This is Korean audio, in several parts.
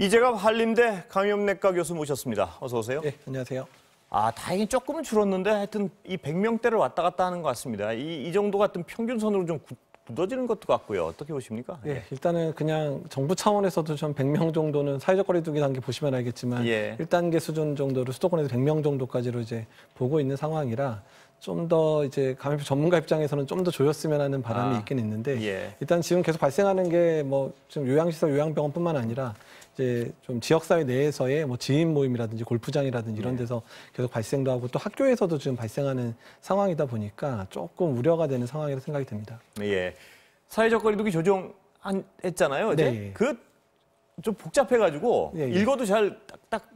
이재갑 한림대 감염내과 교수 모셨습니다. 어서 오세요. 네, 안녕하세요. 다행히 조금은 줄었는데 하여튼 이 100명대를 왔다 갔다 하는 것 같습니다. 이 정도 같은 평균선으로 좀 굳어지는 것도 같고요. 어떻게 보십니까? 예, 일단은 그냥 정부 차원에서도 좀 100명 정도는 사회적 거리두기 단계 보시면 알겠지만 1단계 수준 정도로 수도권에서 100명 정도까지로 이제 보고 있는 상황이라 좀 더 이제 감염병 전문가 입장에서는 좀 더 조였으면 하는 바람이 있긴 있는데 일단 지금 계속 발생하는 게 뭐 지금 요양시설, 요양병원뿐만 아니라 이제 좀 지역사회 내에서의 뭐 지인 모임이라든지 골프장이라든지 이런 데서 계속 발생도 하고 또 학교에서도 지금 발생하는 상황이다 보니까 조금 우려가 되는 상황이라고 생각이 듭니다. 예. 사회적 거리두기 조정했잖아요. 네. 그 좀 복잡해가지고 읽어도 잘 딱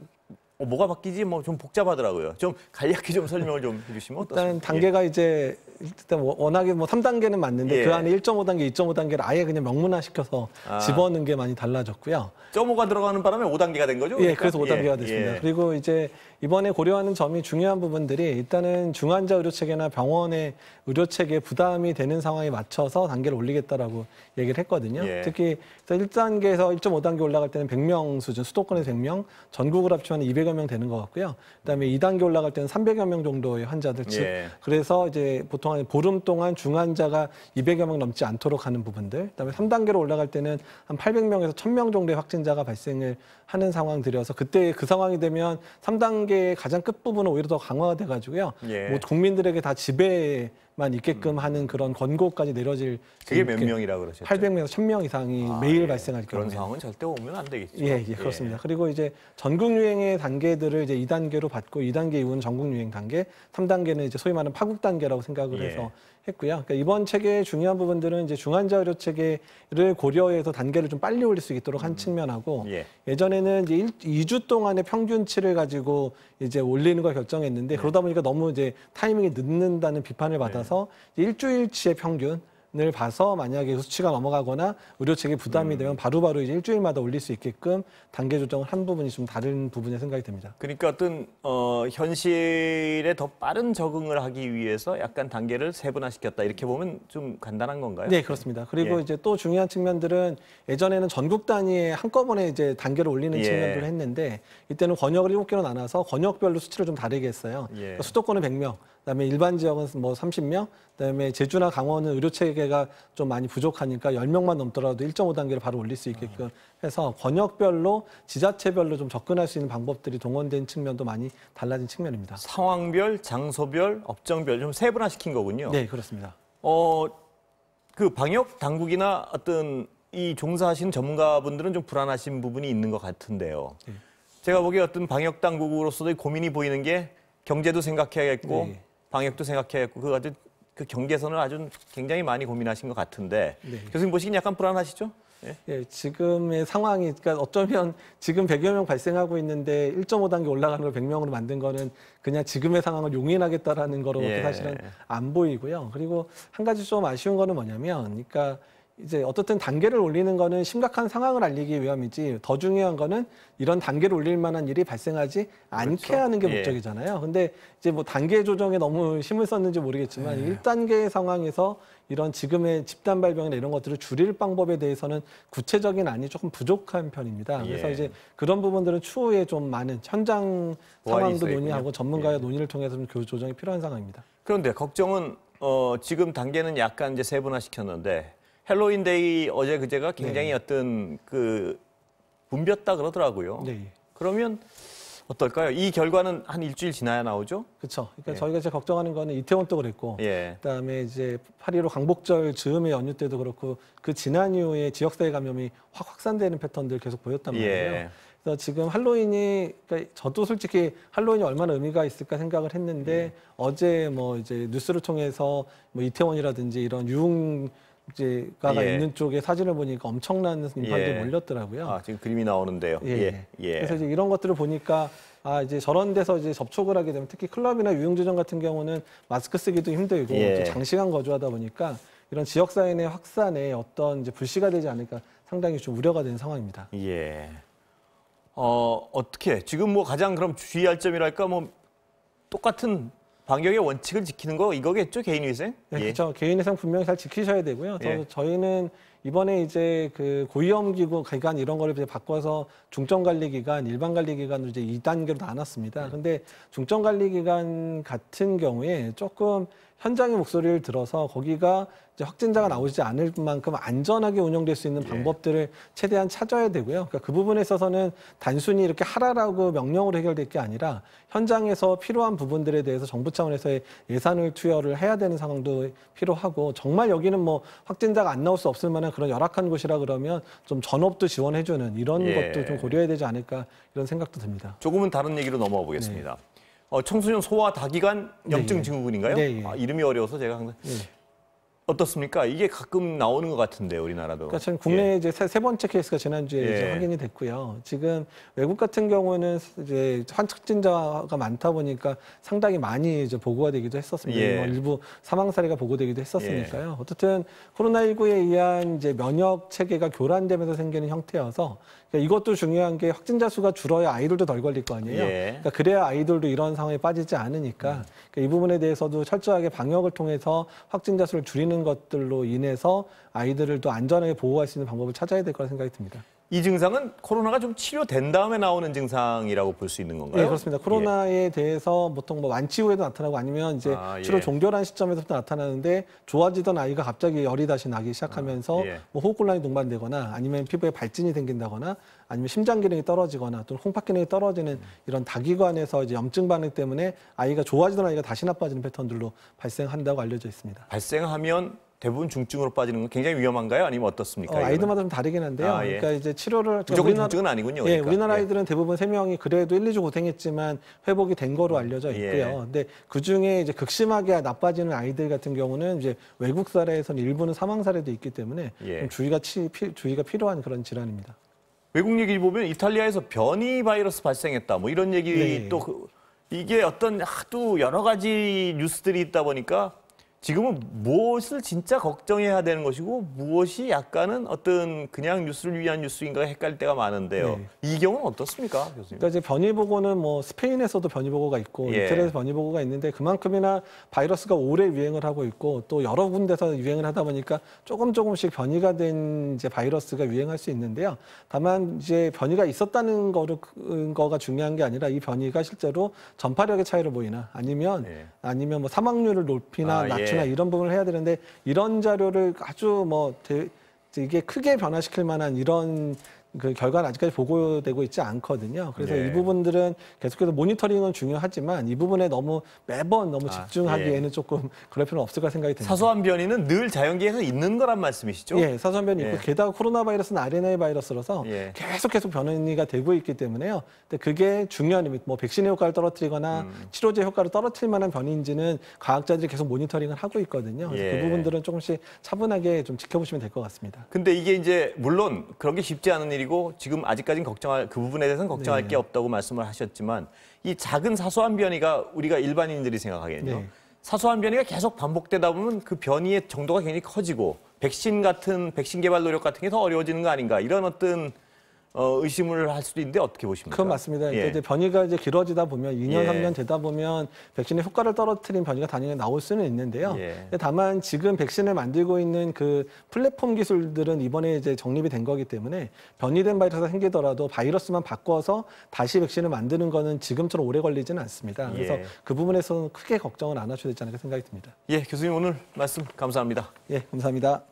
뭐가 바뀌지 뭐 좀 복잡하더라고요. 좀 간략히 좀 설명을 좀 해주시면 어떻습니까? 일단 단계가 이제 일단 워낙에 뭐 3단계는 맞는데 그 안에 1.5단계, 2.5단계를 아예 그냥 명문화시켜서 집어넣는 게 많이 달라졌고요. 0.5가 들어가는 바람에 5단계가 된 거죠? 예, 그래서 5단계가 됐습니다. 그리고 이제 이번에 고려하는 점이 중요한 부분들이 일단은 중환자 의료체계나 병원의 의료체계에 부담이 되는 상황에 맞춰서 단계를 올리겠다라고 얘기를 했거든요. 특히 1단계에서 1.5단계 올라갈 때는 100명 수준, 수도권에서 100명, 전국을 합치면 200여 명 되는 것 같고요. 그다음에 2단계 올라갈 때는 300여 명 정도의 환자들, 즉 그래서 이제 보통 한 보름 동안 중환자가 200여 명 넘지 않도록 하는 부분들, 그다음에 3단계로 올라갈 때는 한 800명에서 1000명 정도의 확진자가 발생을 하는 상황들이어서 그때 그 상황이 되면 3단계의 가장 끝부분은 오히려 더 강화가 돼가지고요. 뭐 국민들에게 다 집에만 있게끔 하는 그런 권고까지 내려질. 그게 몇 명이라고 그러셨죠? 800명에서 1000명 이상이 매일 발생할 경우에. 그런 상황은 절대 오면 안 되겠죠. 예, 그렇습니다. 그리고 이제 전국 유행의 단계들을 이제 2단계로 받고 2단계 이후는 전국 유행 단계, 3단계는 이제 소위 말하는 파국 단계라고 생각을 해서 했고요. 그러니까 이번 체계의 중요한 부분들은 이제 중환자 의료 체계를 고려해서 단계를 좀 빨리 올릴 수 있도록 한 측면하고 예전에는 이제 2주 동안의 평균치를 가지고 이제 올리는 걸 결정했는데 그러다 보니까 너무 이제 타이밍이 늦는다는 비판을 받아서 일주일치의 평균 을 봐서 만약에 수치가 넘어가거나 의료체계 부담이 되면 바로바로 이제 일주일마다 올릴 수 있게끔 단계 조정을 한 부분이 좀 다른 부분에 생각이 듭니다. 그러니까 어떤 현실에 더 빠른 적응을 하기 위해서 약간 단계를 세분화시켰다 이렇게 보면 좀 간단한 건가요? 네, 그렇습니다. 그리고 이제 또 중요한 측면들은 예전에는 전국 단위에 한꺼번에 이제 단계를 올리는 측면들을 했는데 이때는 권역을 7개로 나눠서 권역별로 수치를 좀 다르게 했어요. 그러니까 수도권은 100명. 그다음에 일반 지역은 뭐 30명, 그다음에 제주나 강원은 의료 체계가 좀 많이 부족하니까 10명만 넘더라도 1.5단계를 바로 올릴 수 있게끔 해서 권역별로 지자체별로 좀 접근할 수 있는 방법들이 동원된 측면도 많이 달라진 측면입니다. 상황별, 장소별, 업종별 좀 세분화시킨 거군요. 네, 그렇습니다. 그 방역 당국이나 어떤 이 종사하시는 전문가분들은 좀 불안하신 부분이 있는 것 같은데요. 제가 보기에 어떤 방역 당국으로서도 고민이 보이는 게 경제도 생각해야겠고 방역도 생각해야겠고 그 경계선을 아주 굉장히 많이 고민하신 것 같은데 교수님 보시기엔 약간 불안하시죠? 지금의 상황이 그러니까 어쩌면 지금 100여 명 발생하고 있는데 1.5단계 올라가는 걸 100명으로 만든 거는 그냥 지금의 상황을 용인하겠다라는 거로밖에 사실은 안 보이고요. 그리고 한 가지 좀 아쉬운 거는 뭐냐면 그러니까 이제 어떻든 단계를 올리는 거는 심각한 상황을 알리기 위함이지 더 중요한 거는 이런 단계를 올릴 만한 일이 발생하지 않게 하는 게 목적이잖아요. 근데 이제 뭐 단계 조정에 너무 힘을 썼는지 모르겠지만 1단계 상황에서 이런 지금의 집단 발병이나 이런 것들을 줄일 방법에 대해서는 구체적인 안이 조금 부족한 편입니다. 그래서 이제 그런 부분들은 추후에 좀 많은 현장 상황도 논의하고 전문가의 논의를 통해서 좀 조정이 필요한 상황입니다. 그런데 걱정은 지금 단계는 약간 이제 세분화시켰는데 헬로윈데이 어제 그제가 굉장히 어떤 그 붐볐다 그러더라고요. 그러면 어떨까요? 이 결과는 한 일주일 지나야 나오죠? 그렇죠. 그러니까 저희가 이제 걱정하는 거는 이태원도 그랬고, 그다음에 이제 8.15 광복절 즈음의 연휴 때도 그렇고 그 지난 이후에 지역사회 감염이 확 확산되는 패턴들 계속 보였단 말이에요. 그래서 지금 할로윈이 그러니까 저도 솔직히 할로윈이 얼마나 의미가 있을까 생각을 했는데 어제 뭐 이제 뉴스를 통해서 뭐 이태원이라든지 이런 유흥가가 있는 쪽에 사진을 보니까 엄청난 인파들이 몰렸더라고요. 지금 그림이 나오는데요. 그래서 이제 이런 것들을 보니까 이제 저런 데서 이제 접촉을 하게 되면 특히 클럽이나 유흥주점 같은 경우는 마스크 쓰기도 힘들고 또 장시간 거주하다 보니까 이런 지역사회 내 확산에 어떤 이제 불씨가 되지 않을까 상당히 좀 우려가 되는 상황입니다. 어떻게 지금 뭐 가장 그럼 주의할 점이랄까 뭐 똑같은 방역의 원칙을 지키는 거 이거겠죠, 개인위생? 그렇죠. 개인위생 분명히 잘 지키셔야 되고요. 저희는 이번에 이제 그 고위험기구 기간 이런 거를 이제 바꿔서 중점관리기간, 일반관리기간으로 이제 2단계로 나눴습니다. 근데 중점관리기간 같은 경우에 조금 현장의 목소리를 들어서 거기가 이제 확진자가 나오지 않을 만큼 안전하게 운영될 수 있는 방법들을 최대한 찾아야 되고요. 그러니까 그 부분에 있어서는 단순히 이렇게 하라라고 명령으로 해결될 게 아니라 현장에서 필요한 부분들에 대해서 정부 차원에서의 예산을 투여를 해야 되는 상황도 필요하고 정말 여기는 뭐 확진자가 안 나올 수 없을 만한 그런 열악한 곳이라 그러면 좀 전업도 지원해주는 이런 것도 좀 고려해야 되지 않을까 이런 생각도 듭니다. 조금은 다른 얘기로 넘어가 보겠습니다. 청소년 소아 다기관 염증 증후군인가요? 이름이 어려워서 제가 항상 어떻습니까? 이게 가끔 나오는 것 같은데요, 우리나라도. 그러니까 전 국내에 이제 세 번째 케이스가 지난주에 이제 확인이 됐고요. 지금 외국 같은 경우는 이제 확진자가 많다 보니까 상당히 많이 이제 보고가 되기도 했었습니다. 일부 사망 사례가 보고되기도 했었으니까요. 어쨌든 코로나19에 의한 이제 면역 체계가 교란되면서 생기는 형태여서 그러니까 이것도 중요한 게 확진자 수가 줄어야 아이들도 덜 걸릴 거 아니에요. 그러니까 그래야 아이들도 이런 상황에 빠지지 않으니까 그러니까 이 부분에 대해서도 철저하게 방역을 통해서 확진자 수를 줄이는 것들로 인해서 아이들을 또 안전하게 보호할 수 있는 방법을 찾아야 될 거라 생각이 듭니다. 이 증상은 코로나가 좀 치료된 다음에 나오는 증상이라고 볼 수 있는 건가요? 네, 그렇습니다. 코로나에 대해서 보통 뭐 완치 후에도 나타나고 아니면 이제 치료 종결한 시점에서부터 나타나는데 좋아지던 아이가 갑자기 열이 다시 나기 시작하면서 뭐 호흡곤란이 동반되거나 아니면 피부에 발진이 생긴다거나 아니면 심장 기능이 떨어지거나 또는 홍파 기능이 떨어지는 이런 다기관에서 이제 염증 반응 때문에 아이가 좋아지던 아이가 다시 나빠지는 패턴들로 발생한다고 알려져 있습니다. 발생하면 대부분 중증으로 빠지는 건 굉장히 위험한가요? 아니면 어떻습니까? 아이들마다 좀 다르긴 한데요. 그러니까 이제 치료를 무조건 중증은 아니군요. 그러니까. 우리나라 아이들은 대부분 3명이 그래도 1, 2주 고생했지만 회복이 된 거로 알려져 있고요. 근데 그 중에 이제 극심하게 나빠지는 아이들 같은 경우는 이제 외국 사례에서는 일부는 사망 사례도 있기 때문에 좀 주의가 필요한 그런 질환입니다. 외국 얘기 보면 이탈리아에서 변이 바이러스 발생했다. 뭐 이런 얘기 또 이게 어떤 하도 여러 가지 뉴스들이 있다 보니까 지금은 무엇을 진짜 걱정해야 되는 것이고 무엇이 약간은 어떤 그냥 뉴스를 위한 뉴스인가 헷갈릴 때가 많은데요. 이 경우는 어떻습니까, 교수님? 그러니까 이제 변이 보고는 뭐 스페인에서도 변이 보고가 있고 이태리에서 변이 보고가 있는데 그만큼이나 바이러스가 오래 유행을 하고 있고 또 여러 군데서 유행을 하다 보니까 조금씩 변이가 된 이제 바이러스가 유행할 수 있는데요. 다만 이제 변이가 있었다는 거가 중요한 게 아니라 이 변이가 실제로 전파력의 차이를 보이나 아니면 뭐 사망률을 높이나 낮추나 이런 부분을 해야 되는데 이런 자료를 아주 이게 크게 변화시킬 만한 이런 그 결과는 아직까지 보고되고 있지 않거든요. 그래서 이 부분들은 계속해서 모니터링은 중요하지만 이 부분에 매번 너무 집중하기에는 조금 그럴 필요는 없을까 생각이 듭니다. 사소한 변이는 늘 자연계에서 있는 거란 말씀이시죠? 사소한 변이 있고 게다가 코로나 바이러스는 RNA 바이러스라서 계속 변이가 되고 있기 때문에요. 근데 그게 중요한 의미, 뭐 백신의 효과를 떨어뜨리거나 치료제 효과를 떨어뜨릴 만한 변이인지는 과학자들이 계속 모니터링을 하고 있거든요. 그래서 그 부분들은 조금씩 차분하게 좀 지켜보시면 될 것 같습니다. 근데 이게 이제 물론 그런 게 쉽지 않은 일이고 지금 아직까지는 그 부분에 대해서는 걱정할 게 없다고 말씀을 하셨지만 이 작은 사소한 변이가 우리가 일반인들이 생각하기에는요. 사소한 변이가 계속 반복되다 보면 그 변이의 정도가 굉장히 커지고 백신 개발 노력 같은 게 더 어려워지는 거 아닌가 이런 어떤 의심을 할 수도 있는데 어떻게 보십니까? 그건 맞습니다. 그러니까 이제 변이가 이제 길어지다 보면 2년, 3년 되다 보면 백신의 효과를 떨어뜨린 변이가 당연히 나올 수는 있는데요. 다만 지금 백신을 만들고 있는 그 플랫폼 기술들은 이번에 이제 정립이 된 거기 때문에 변이된 바이러스가 생기더라도 바이러스만 바꿔서 다시 백신을 만드는 거는 지금처럼 오래 걸리지는 않습니다. 그래서 그 부분에서는 크게 걱정을 안 하셔도 되지 않을까 생각이 듭니다. 교수님 오늘 말씀 감사합니다. 감사합니다.